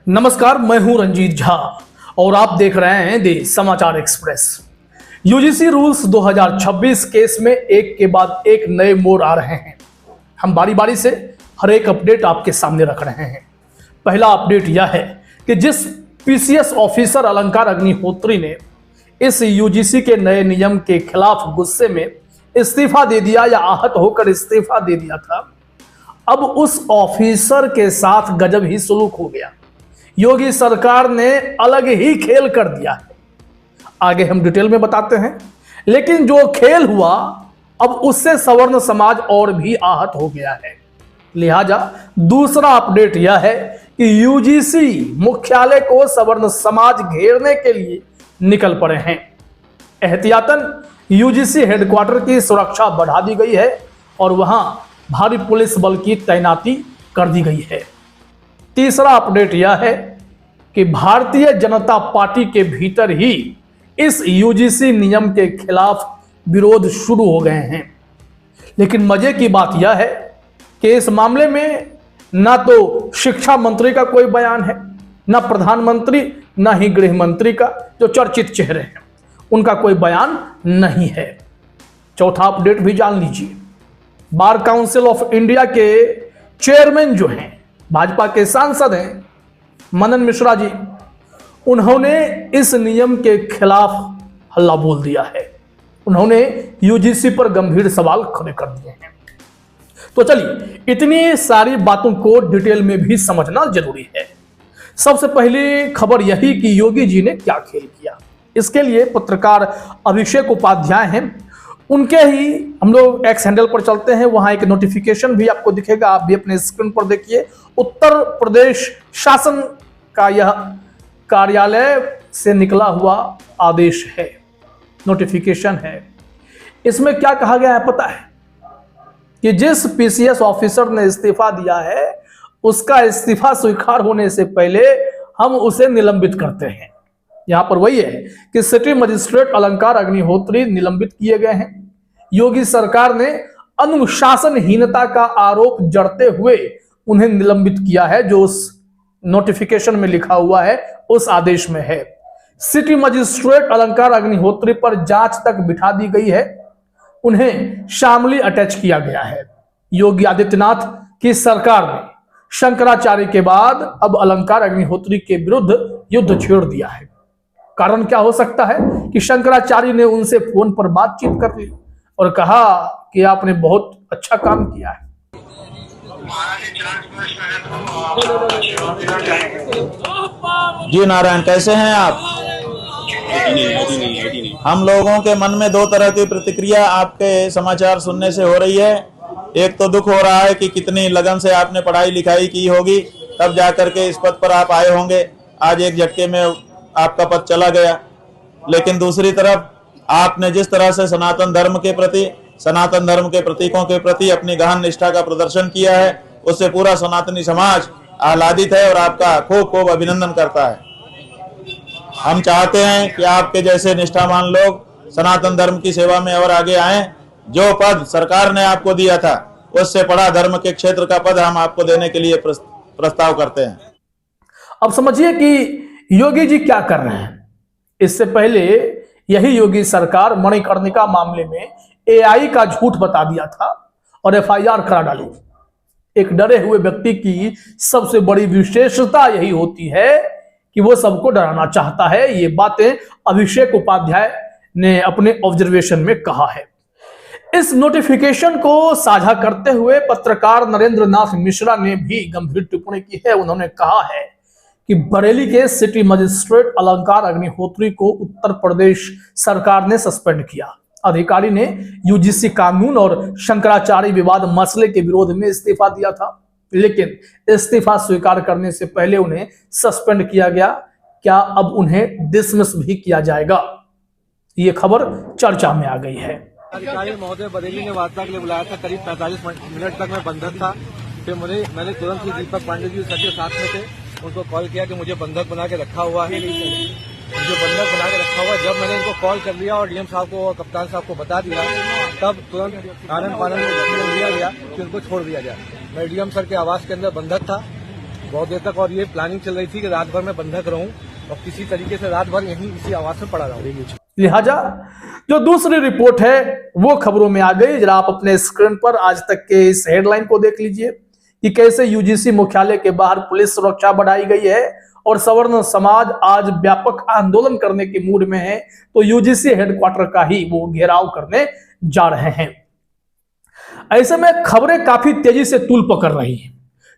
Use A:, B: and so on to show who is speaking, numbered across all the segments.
A: नमस्कार, मैं हूं रंजीत झा और आप देख रहे हैं दी समाचार एक्सप्रेस। यूजीसी रूल्स 2026 केस में एक के बाद एक नए मोड़ आ रहे हैं। हम बारी बारी से हर एक अपडेट आपके सामने रख रहे हैं। पहला अपडेट यह है कि जिस पीसीएस ऑफिसर अलंकार अग्निहोत्री ने इस यूजीसी के नए नियम के खिलाफ गुस्से में इस्तीफा दे दिया या आहत होकर इस्तीफा दे दिया था, अब उस ऑफिसर के साथ गजब ही सलूक हो गया। योगी सरकार ने अलग ही खेल कर दिया है। आगे हम डिटेल में बताते हैं, लेकिन जो खेल हुआ अब उससे सवर्ण समाज और भी आहत हो गया है। लिहाजा दूसरा अपडेट यह है कि यूजीसी मुख्यालय को सवर्ण समाज घेरने के लिए निकल पड़े हैं। एहतियातन यूजीसी हेडक्वार्टर की सुरक्षा बढ़ा दी गई है और वहां भारी पुलिस बल की तैनाती कर दी गई है। तीसरा अपडेट यह है कि भारतीय जनता पार्टी के भीतर ही इस यूजीसी नियम के खिलाफ विरोध शुरू हो गए हैं। लेकिन मजे की बात यह है कि इस मामले में ना तो शिक्षा मंत्री का कोई बयान है, ना प्रधानमंत्री, ना ही गृह मंत्री का, जो चर्चित चेहरे हैं, उनका कोई बयान नहीं है। चौथा अपडेट भी जान लीजिए। बार काउंसिल ऑफ इंडिया के चेयरमैन जो हैं, भाजपा के सांसद हैं मनन मिश्रा जी, उन्होंने इस नियम के खिलाफ हल्ला बोल दिया है। उन्होंने यूजीसी पर गंभीर सवाल खड़े कर दिए हैं। तो चलिए, इतनी सारी बातों को डिटेल में भी समझना जरूरी है। सबसे पहली खबर यही कि योगी जी ने क्या खेल किया। इसके लिए पत्रकार अभिषेक उपाध्याय हैं, उनके ही हम लोग एक्स हैंडल पर चलते हैं। वहां एक नोटिफिकेशन भी आपको दिखेगा, आप भी अपने स्क्रीन पर देखिए। उत्तर प्रदेश शासन का यह कार्यालय से निकला हुआ आदेश है, नोटिफिकेशन है। इसमें क्या कहा गया है पता है? कि जिस पीसीएस ऑफिसर ने इस्तीफा दिया है, उसका इस्तीफा स्वीकार होने से पहले हम उसे निलंबित करते हैं। यहां पर वही है कि सिटी मजिस्ट्रेट अलंकार अग्निहोत्री निलंबित किए गए हैं। योगी सरकार ने अनुशासनहीनता का आरोप जड़ते हुए उन्हें निलंबित किया है, जो उस नोटिफिकेशन में लिखा हुआ है, उस आदेश में है। सिटी मजिस्ट्रेट अलंकार अग्निहोत्री पर जांच तक बिठा दी गई है, उन्हें शामली अटैच किया गया है। योगी आदित्यनाथ की सरकार ने शंकराचार्य के बाद अब अलंकार अग्निहोत्री के विरुद्ध युद्ध छेड़ दिया है। कारण क्या हो सकता है कि शंकराचार्य ने उनसे फोन पर बातचीत कर ली और कहा कि आपने बहुत अच्छा काम किया है।
B: जी नारायण, कैसे हैं आप? हम लोगों के मन में दो तरह की प्रतिक्रिया आपके समाचार सुनने से हो रही है। एक तो दुख हो रहा है कि कितनी लगन से आपने पढ़ाई लिखाई की होगी, तब जाकर के इस पद पर आप आए होंगे। आज एक झटके में आपका पद चला गया। लेकिन दूसरी तरफ आपने जिस तरह से सनातन धर्म के प्रति, सनातन धर्म के प्रतीकों के प्रति अपनी गहन निष्ठा का प्रदर्शन किया है, उससे पूरा सनातनी समाज आह्लादित है और आपका खूब खूब अभिनंदन करता है। हम चाहते हैं कि आपके जैसे निष्ठावान लोग सनातन धर्म की सेवा में और आगे आएं। जो पद सरकार ने आपको दिया था, उससे बड़ा धर्म के क्षेत्र का पद हम आपको देने के लिए प्रस्ताव करते हैं।
A: अब समझिए कि योगी जी क्या कर रहे हैं। इससे पहले यही योगी सरकार मणिकर्णिका मामले में एआई का झूठ बता दिया था और एफआईआर करा डाली। एक डरे हुए व्यक्ति की सबसे बड़ी विशेषता यही होती है कि वो सबको डराना चाहता है। ये बातें अभिषेक उपाध्याय ने अपने ऑब्जर्वेशन में कहा है। इस नोटिफिकेशन को साझा करते हुए पत्रकार नरेंद्र नाथ मिश्रा ने भी गंभीर टिप्पणी की है। उन्होंने कहा है कि बरेली के सिटी मजिस्ट्रेट अलंकार अग्निहोत्री को उत्तर प्रदेश सरकार ने सस्पेंड किया। अधिकारी ने यूजीसी कानून और शंकराचार्य विवाद मसले के विरोध में इस्तीफा दिया था, लेकिन इस्तीफा स्वीकार करने से पहले उन्हें सस्पेंड किया गया। क्या अब उन्हें डिसमिस भी किया जाएगा? ये खबर चर्चा में आ गई है।
C: अधिकारी महोदय बरेली ने वार्ता के लिए बुलाया था। करीब 45 मिनट तक मैं बंधक था। फिर मैंने तुरंत ही दीपक पांडे जी सबके साथ में थे, उनको कॉल किया कि मुझे बंधक बना के रखा हुआ है, मुझे बंधक बना के रखा हुआ है। जब मैंने इनको कॉल कर लिया और डीएम साहब को और कप्तान साहब को बता दिया, तब तुरंत आनंद पानंद में लिया गया कि उनको छोड़ दिया जाए। मैं डीएम सर के आवास के अंदर बंधक था। बहुत देर तक, और ये प्लानिंग चल रही थी कि रात भर मैं बंधक रहूं और किसी तरीके से रात भर यहीं इसी आवास में पड़ा रहूं।
A: लिहाजा जो दूसरी रिपोर्ट है वो खबरों में आ गई। जरा आप अपने स्क्रीन पर आज तक के इस हेडलाइन को देख लीजिए कि कैसे यूजीसी मुख्यालय के बाहर पुलिस सुरक्षा बढ़ाई गई है और सवर्ण समाज आज व्यापक आंदोलन करने के मूड में है, तो यूजीसी हेडक्वार्टर का ही वो घेराव करने जा रहे हैं। ऐसे में खबरें काफी तेजी से तूल पकड़ रही हैं।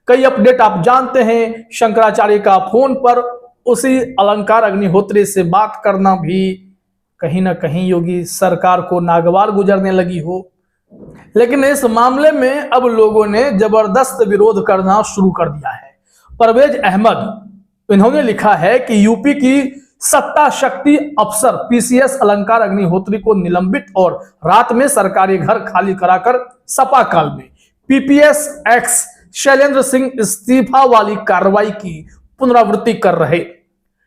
A: कई अपडेट आप जानते हैं, शंकराचार्य का फोन पर उसी अलंकार अग्निहोत्री से बात करना भी कहीं ना कहीं योगी सरकार को नागवार गुजरने लगी हो। लेकिन इस मामले में अब लोगों ने जबरदस्त विरोध करना शुरू कर दिया है। परवेज अहमद इन्होंने लिखा है कि यूपी की सत्ता शक्ति अफसर पीसीएस अलंकार अग्निहोत्री को निलंबित और रात में सरकारी घर खाली कराकर सपा काल में पीपीएस एक्स शैलेंद्र सिंह इस्तीफा वाली कार्रवाई की पुनरावृत्ति कर रहे।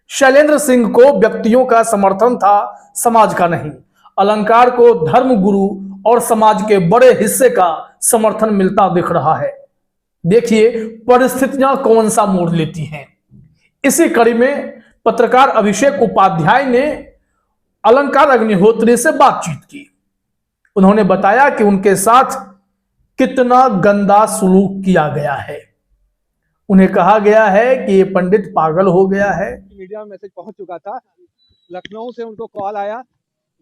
A: शैलेंद्र सिंह को व्यक्तियों का समर्थन था, समाज का नहीं। अलंकार को धर्म गुरु और समाज के बड़े हिस्से का समर्थन मिलता दिख रहा है। देखिए परिस्थितियां कौन सा मोड़ लेती हैं। इसी कड़ी में पत्रकार अभिषेक उपाध्याय ने अलंकार अग्निहोत्री से बातचीत की। उन्होंने बताया कि उनके साथ कितना गंदा सलूक किया गया है। उन्हें कहा गया है कि ये पंडित पागल हो गया है।
C: मीडिया में मैसेज पहुंच चुका था, लखनऊ से उनको कॉल आया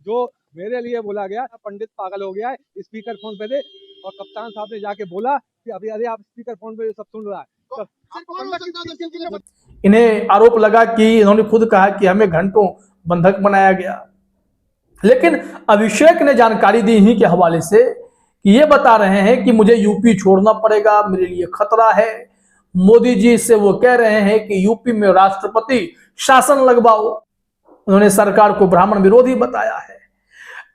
C: जो मेरे लिए बोला गया पंडित पागल हो गया है, स्पीकर फोन पे दे, और कप्तान साहब ने जाके बोला कि अभी अरे आप स्पीकर फोन पे सब सुन रहा है।
A: इन्हें आरोप लगा कि इन्होंने खुद कहा कि हमें घंटों बंधक बनाया गया। लेकिन अभिषेक ने जानकारी दी ही के हवाले से कि ये बता रहे हैं कि मुझे यूपी छोड़ना पड़ेगा, मेरे लिए खतरा है। मोदी जी से वो कह रहे हैं कि यूपी में राष्ट्रपति शासन लगवाओ। उन्होंने सरकार को ब्राह्मण विरोधी बताया है।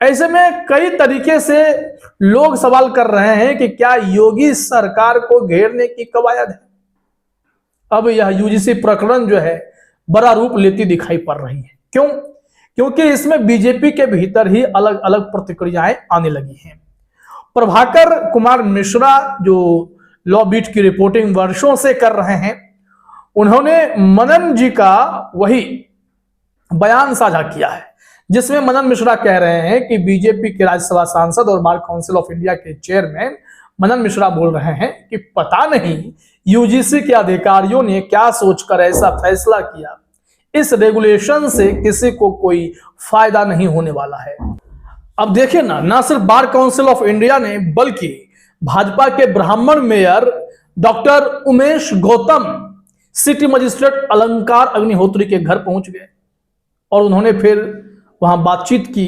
A: ऐसे में कई तरीके से लोग सवाल कर रहे हैं कि क्या योगी सरकार को घेरने की कवायद है। अब यह यूजीसी प्रकरण जो है बड़ा रूप लेती दिखाई पड़ रही है। क्यों? क्योंकि इसमें बीजेपी के भीतर ही अलग अलग प्रतिक्रियाएं आने लगी हैं। प्रभाकर कुमार मिश्रा जो लॉ बीट की रिपोर्टिंग वर्षों से कर रहे हैं, उन्होंने मनन जी का वही बयान साझा किया है जिसमें मनन मिश्रा कह रहे हैं कि बीजेपी के राज्यसभा सांसद और बार काउंसिल ऑफ इंडिया के चेयरमैन मनन मिश्रा बोल रहे हैं कि पता नहीं यूजीसी के अधिकारियों ने क्या सोचकर ऐसा फैसला किया। इस रेगुलेशन से किसी को कोई फायदा नहीं होने वाला है। अब देखिए ना सिर्फ बार काउंसिल ऑफ इंडिया ने बल्कि भाजपा के ब्राह्मण mayor doctor Umesh Gautam city magistrate अलंकार अग्निहोत्री के घर पहुंच गए और उन्होंने फिर वहां बातचीत की।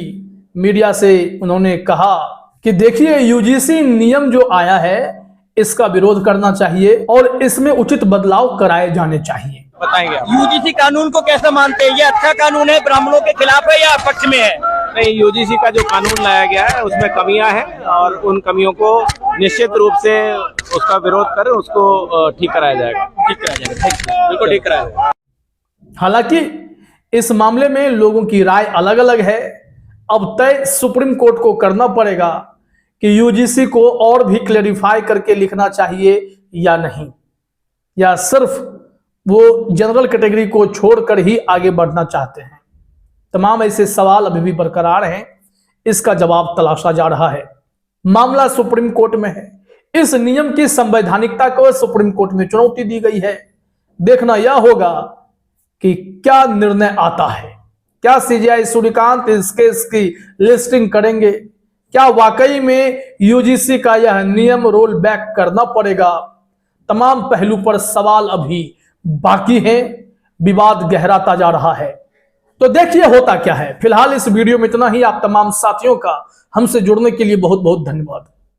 A: मीडिया से उन्होंने कहा कि देखिए यूजीसी नियम जो आया है इसका विरोध करना चाहिए और इसमें उचित बदलाव कराए जाने चाहिए।
D: बताएंगे यूजीसी कानून को कैसे मानते हैं? ये अच्छा कानून है, ब्राह्मणों के खिलाफ है या पक्ष में है?
E: नहीं, यूजीसी का जो कानून लाया गया है उसमें कमियां हैं और उन कमियों को निश्चित रूप से उसका विरोध कर उसको ठीक कराया जाएगा। बिल्कुल ठीक कराया जाएगा।
A: हालांकि इस मामले में लोगों की राय अलग अलग है। अब तय सुप्रीम कोर्ट को करना पड़ेगा कि यूजीसी को और भी क्लैरिफाई करके लिखना चाहिए या नहीं, या सिर्फ वो जनरल कैटेगरी को छोड़कर ही आगे बढ़ना चाहते हैं। तमाम ऐसे सवाल अभी भी बरकरार हैं, इसका जवाब तलाशा जा रहा है। मामला सुप्रीम कोर्ट में है। इस नियम की संवैधानिकता को सुप्रीम कोर्ट में चुनौती दी गई है। देखना यह होगा कि क्या निर्णय आता है। क्या सीजीआई सूर्यकांत इस केस की लिस्टिंग करेंगे? क्या वाकई में यूजीसी का यह नियम रोल बैक करना पड़ेगा? तमाम पहलू पर सवाल अभी बाकी हैं, विवाद गहराता जा रहा है। तो देखिए होता क्या है। फिलहाल इस वीडियो में इतना ही। आप तमाम साथियों का हमसे जुड़ने के लिए बहुत बहुत धन्यवाद।